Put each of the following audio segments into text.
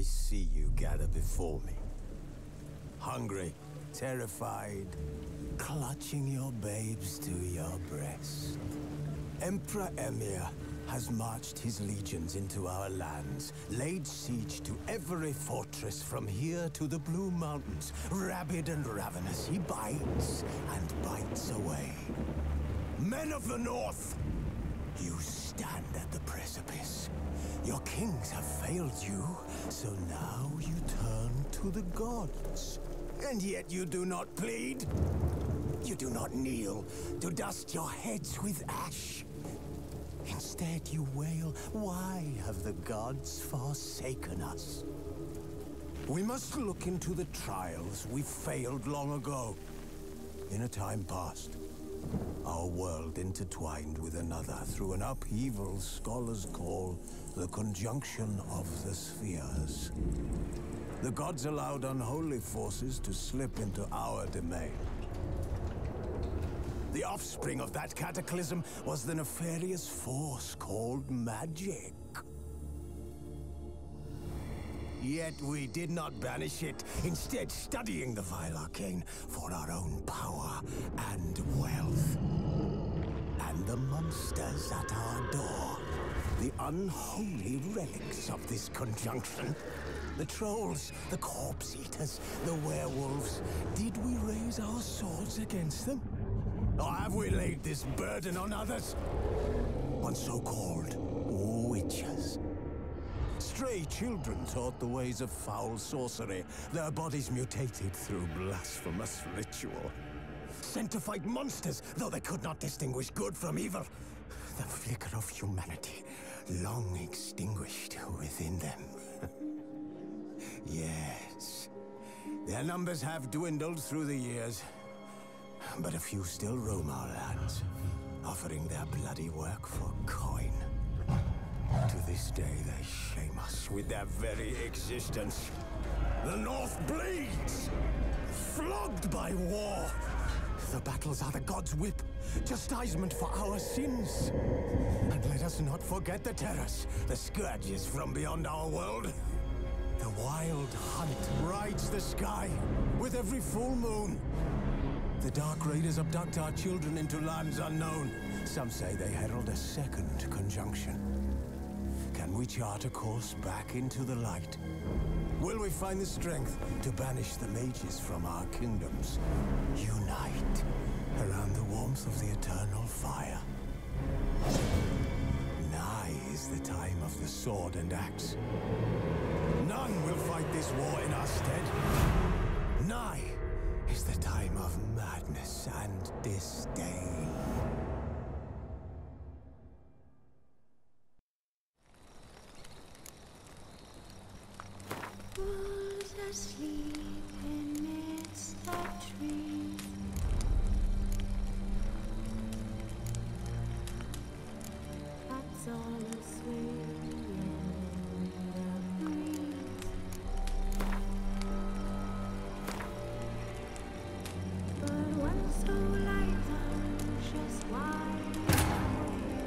see you gather before me. Hungry, terrified, clutching your babes to your breast. Emperor Emhyr has marched his legions into our lands, laid siege to every fortress from here to the Blue Mountains. Rabid and ravenous, he bites and bites away. Men of the North, you stand at the precipice. Your kings have failed you, so now you turn to the gods. And yet you do not plead. You do not kneel to dust your heads with ash. Instead you wail, why have the gods forsaken us? We must look into the trials we failed long ago. In a time past, our world intertwined with another through an upheaval scholars call the conjunction of the spheres. The gods allowed unholy forces to slip into our domain. The offspring of that cataclysm was the nefarious force called magic. Yet we did not banish it, instead studying the vile arcane for our own power and wealth. And the monsters at our door, the unholy relics of this conjunction. The trolls, the corpse-eaters, the werewolves. Did we raise our swords against them? Or have we laid this burden on others? On so-called witches. Stray children taught the ways of foul sorcery, their bodies mutated through blasphemous ritual. Sent to fight monsters, though they could not distinguish good from evil. The flicker of humanity, long extinguished within them. Yes, their numbers have dwindled through the years. But a few still roam our lands, offering their bloody work for coin. To this day, they shame us with their very existence. The North bleeds, flogged by war. The battles are the gods' whip, chastisement for our sins. And let us not forget the terrors, the scourges from beyond our world. The wild hunt rides the sky with every full moon. The Dark Raiders abduct our children into lands unknown. Some say they herald a second conjunction. Can we chart a course back into the light? Will we find the strength to banish the mages from our kingdoms? Unite around the warmth of the eternal fire. Nigh is the time of the sword and axe. None will fight this war in our stead. Nigh is the time of madness and disdain. Who's asleep amidst the trees? That's all asleep in the breeze. But when so light unctuous wide awake,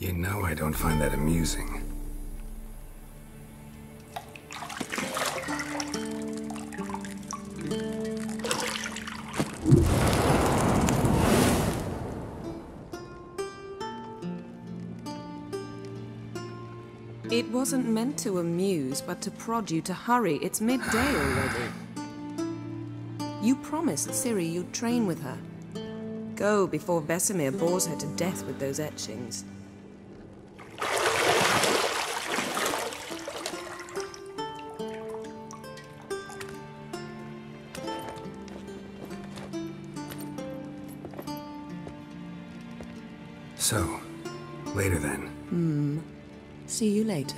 You know I don't find that amusing. It wasn't meant to amuse, but to prod you to hurry. It's midday already. You promised Ciri you'd train with her. Go before Vesemir bores her to death with those etchings. So, later then. See you later.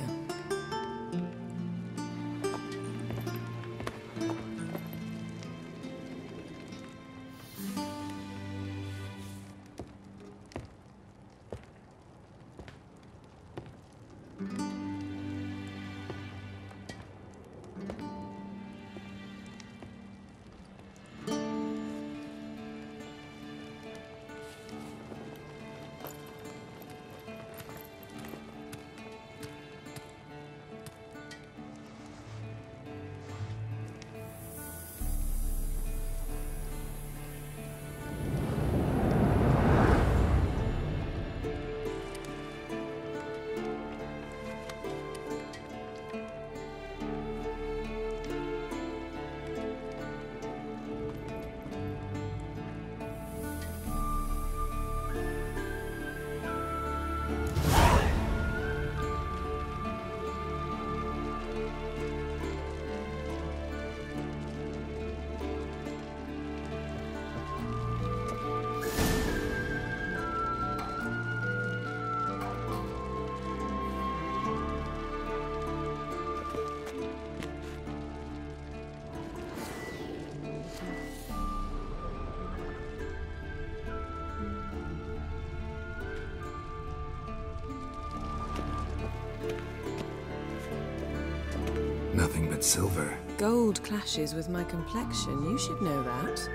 Nothing but silver. Gold clashes with my complexion. You should know that.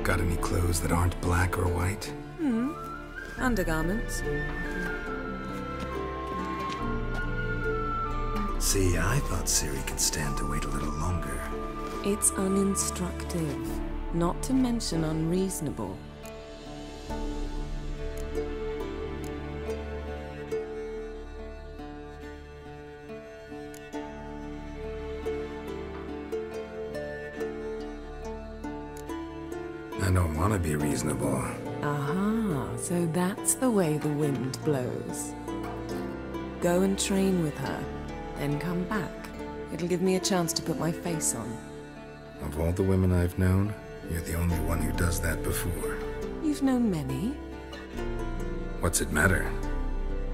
Got any clothes that aren't black or white? Undergarments. See, I thought Ciri could stand to wait a little longer. It's uninstructive, not to mention unreasonable. I don't want to be reasonable. Aha, so that's the way the wind blows. Go and train with her, then come back. It'll give me a chance to put my face on. Of all the women I've known, you're the only one who does that before. You've known many. What's it matter?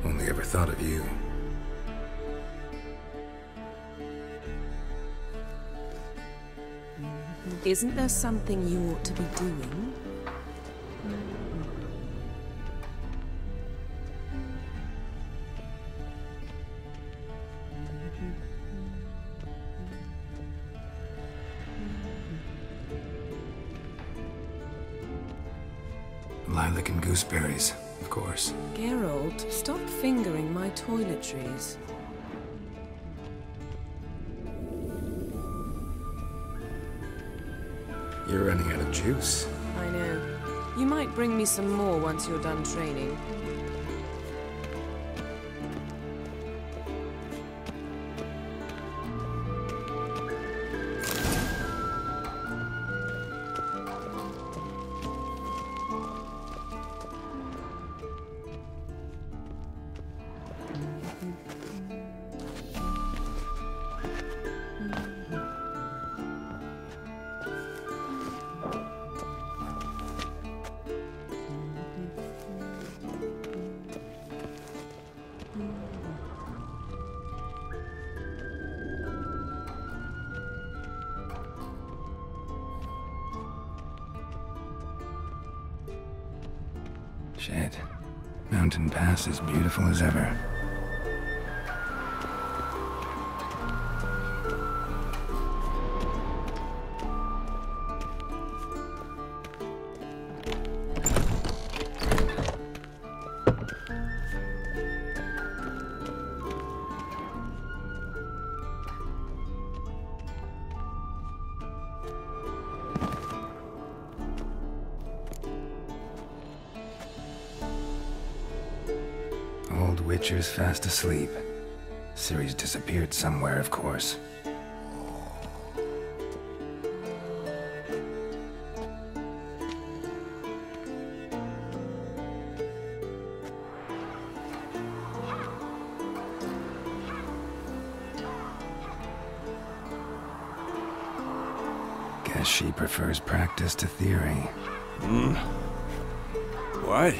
Only ever thought of you. Isn't there something you ought to be doing? Lilac and gooseberries, of course. Geralt, stop fingering my toiletries. You're running out of juice. I know. You might bring me some more once you're done training. Shit. Mountain Pass is beautiful as ever. Old Witcher's fast asleep. Ciri's disappeared somewhere, of course. Guess she prefers practice to theory. What?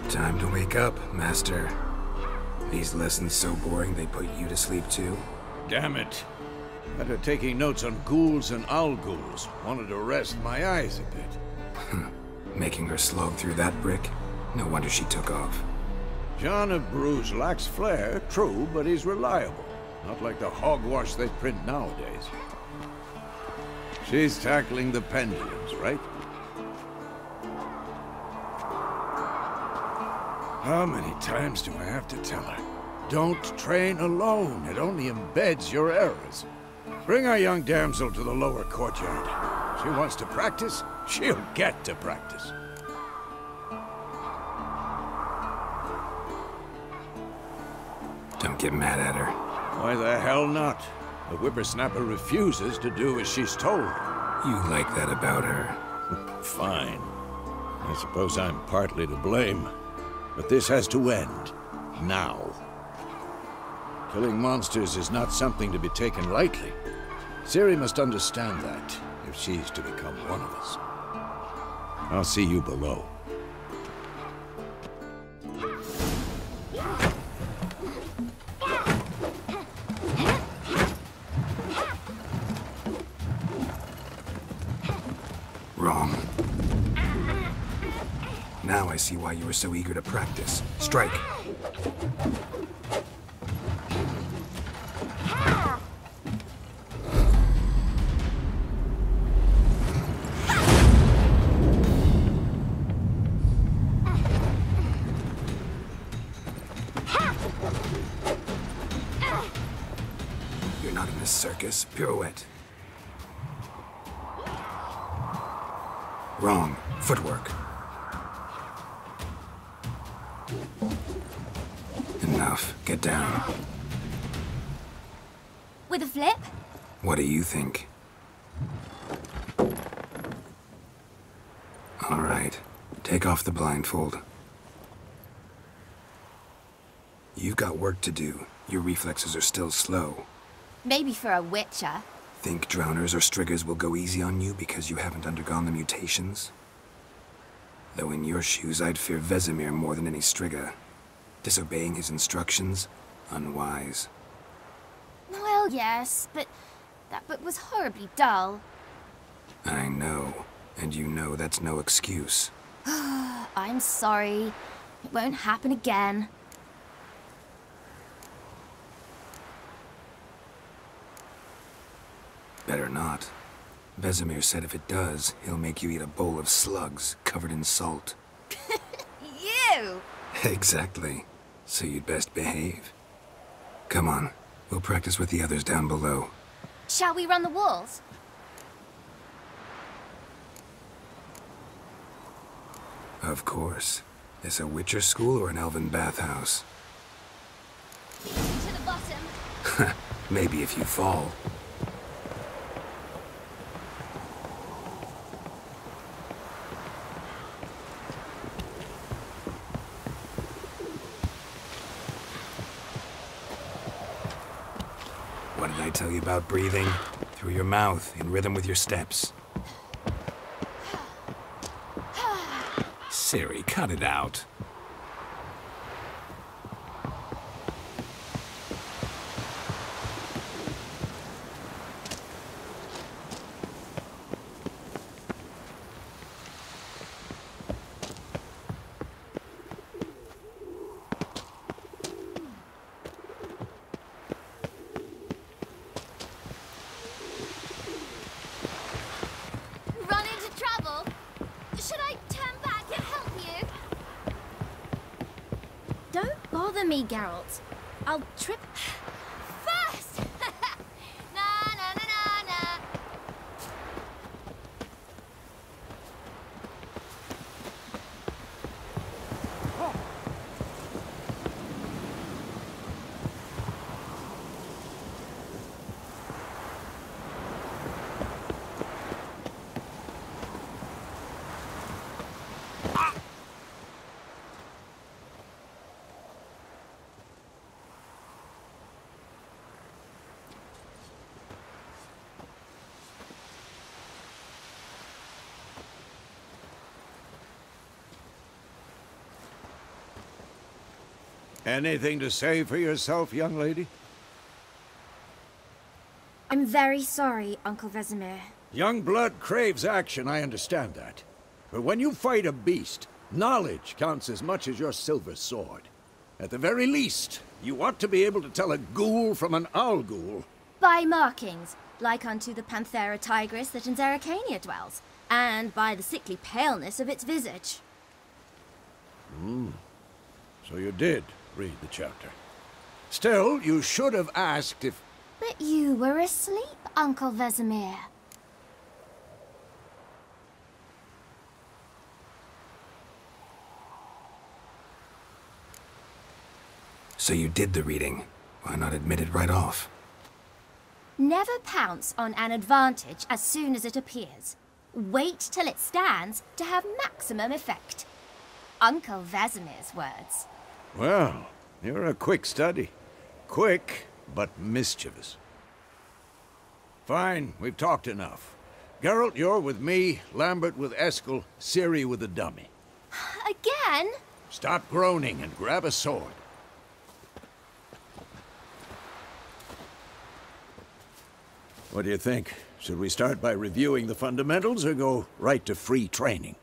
Time to wake up, Master. These lessons so boring they put you to sleep too? Damn it. After taking notes on ghouls and owl ghouls, wanted to rest my eyes a bit. Making her slog through that brick? No wonder she took off. John of Bruges lacks flair, true, but he's reliable. Not like the hogwash they print nowadays. She's tackling the pendulums, right? How many times do I have to tell her? Don't train alone. It only embeds your errors. Bring our young damsel to the lower courtyard. She wants to practice, she'll get to practice. Don't get mad at her. Why the hell not? The whippersnapper refuses to do as she's told. You like that about her. Fine. I suppose I'm partly to blame. But this has to end. Now. Killing monsters is not something to be taken lightly. Ciri must understand that, if she's to become one of us. I'll see you below. Wrong. Now I see why you were so eager to practice. Strike. You're not in a circus. Pirouette. Wrong. Footwork. Enough. Get down. With a flip? What do you think? All right. Take off the blindfold. You've got work to do. Your reflexes are still slow. Maybe for a witcher. Think drowners or striggers will go easy on you because you haven't undergone the mutations? Though in your shoes, I'd fear Vesemir more than any strigger. Disobeying his instructions? Unwise. Well, yes, but that book was horribly dull. I know. And you know that's no excuse. I'm sorry. It won't happen again. Better not. Vesemir said if it does, he'll make you eat a bowl of slugs covered in salt. You! Exactly. So you'd best behave. Come on. We'll practice with the others down below. Shall we run the walls? Of course. Is a Witcher school or an elven bathhouse? To the bottom. Maybe if you fall. What did I tell you about breathing? Through your mouth, in rhythm with your steps. Ciri, cut it out. me, Geralt. I'll trip first! Na na na na na! Anything to say for yourself, young lady? I'm very sorry, Uncle Vizima. Young blood craves action, I understand that. But when you fight a beast, knowledge counts as much as your silver sword. At the very least, you ought to be able to tell a ghoul from an owl ghoul. By markings, like unto the Panthera tigris that in Zerrikania dwells, and by the sickly paleness of its visage. So you did read the chapter. Still, you should have asked if... But you were asleep, Uncle Vizima. So you did the reading. Why not admit it right off? Never pounce on an advantage as soon as it appears. Wait till it stands to have maximum effect. Uncle Vesemir's words. Well, you're a quick study. Quick, but mischievous. Fine, we've talked enough. Geralt, you're with me, Lambert with Eskel, Ciri with the dummy. Again? Stop groaning and grab a sword. What do you think? Should we start by reviewing the fundamentals or go right to free training?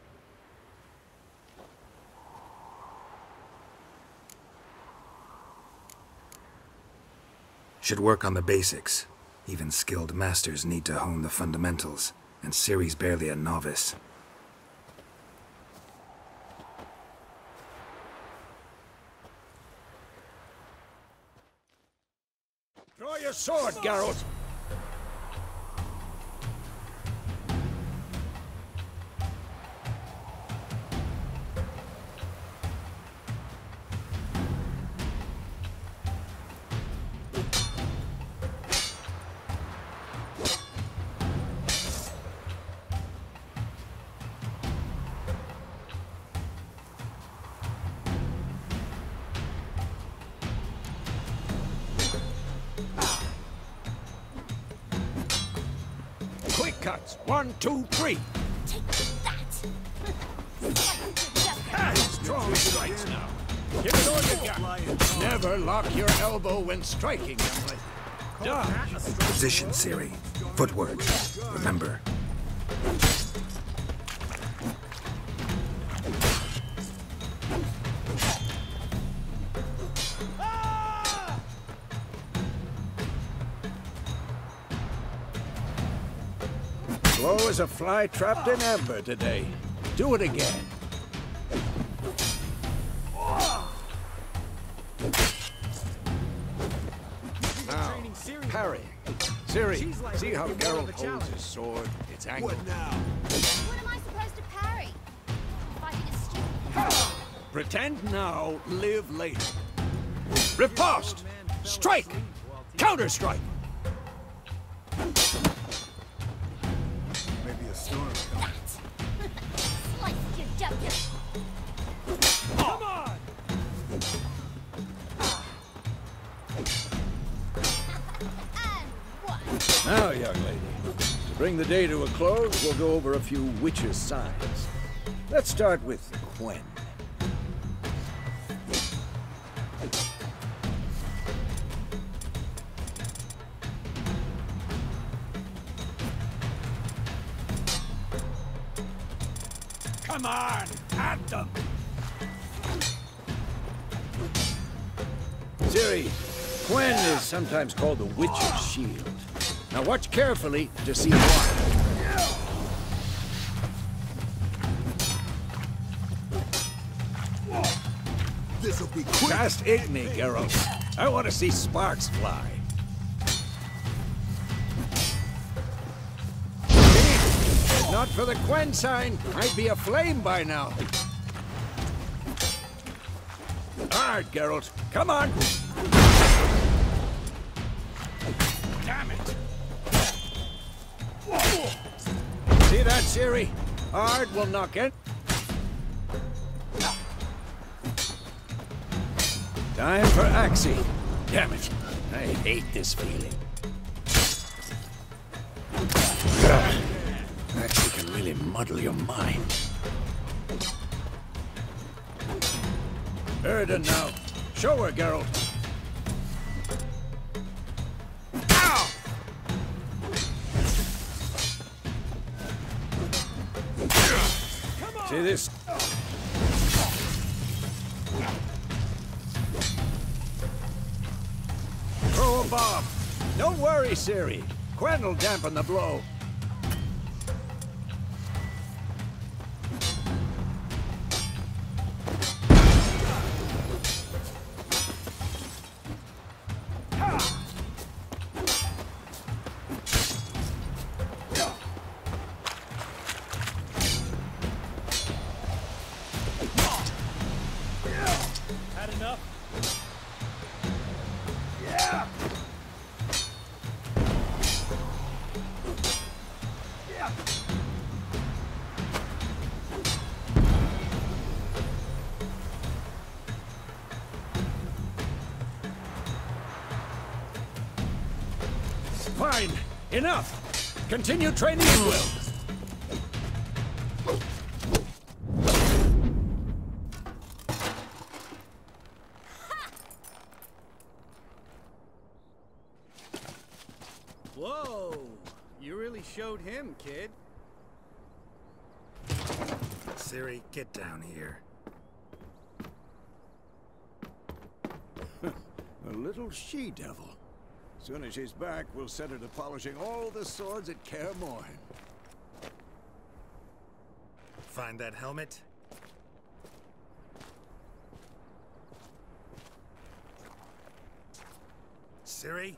Should work on the basics. Even skilled masters need to hone the fundamentals, and Ciri's barely a novice. Draw your sword, Geralt! Cuts. 1, 2, 3. Take that! Strong strikes now. Give it all you got. Never lock your elbow when striking, young lady. Position, Ciri. Footwork. Remember. Slow as a fly trapped in amber today. Do it again. Now, parry. Ciri, see how Geralt holds his sword? It's angled. What am I supposed to parry? Fighting a stupid... Pretend now, live later. Riposte! Strike! Counter-strike! Come on! Now, young lady, to bring the day to a close, we'll go over a few witches' signs. Let's start with Gwen. Come on, at them! Ciri, Gwen is sometimes called the Witch's Shield. Now watch carefully to see why. This'll be Cast Igni, Geralt. I want to see sparks fly. See? Not for the Quen sign, I'd be aflame by now. Hard, Geralt. Come on! Damn it! See that, Ciri? Hard will knock it. Time for Axie. Damn it. I hate this feeling. Axie can really muddle your mind. Erden now. Show her, Geralt. Ow! See this? Throw a bomb. Don't worry, Ciri. Quen will dampen the blow. Fine. Enough. Continue training at will. Whoa! You really showed him, kid. Ciri, get down here. A little she-devil. Soon as she's back, we'll set her to polishing all the swords at Kaer Morhen. Find that helmet? Ciri?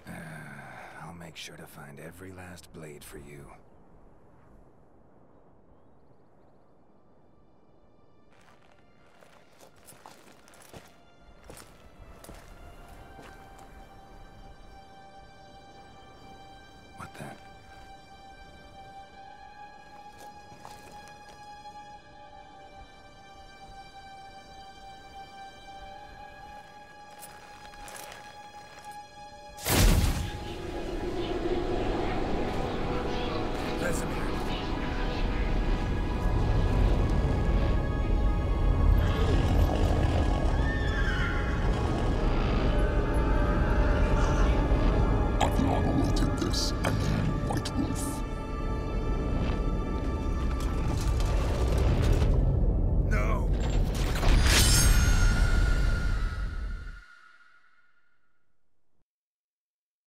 I'll make sure to find every last blade for you.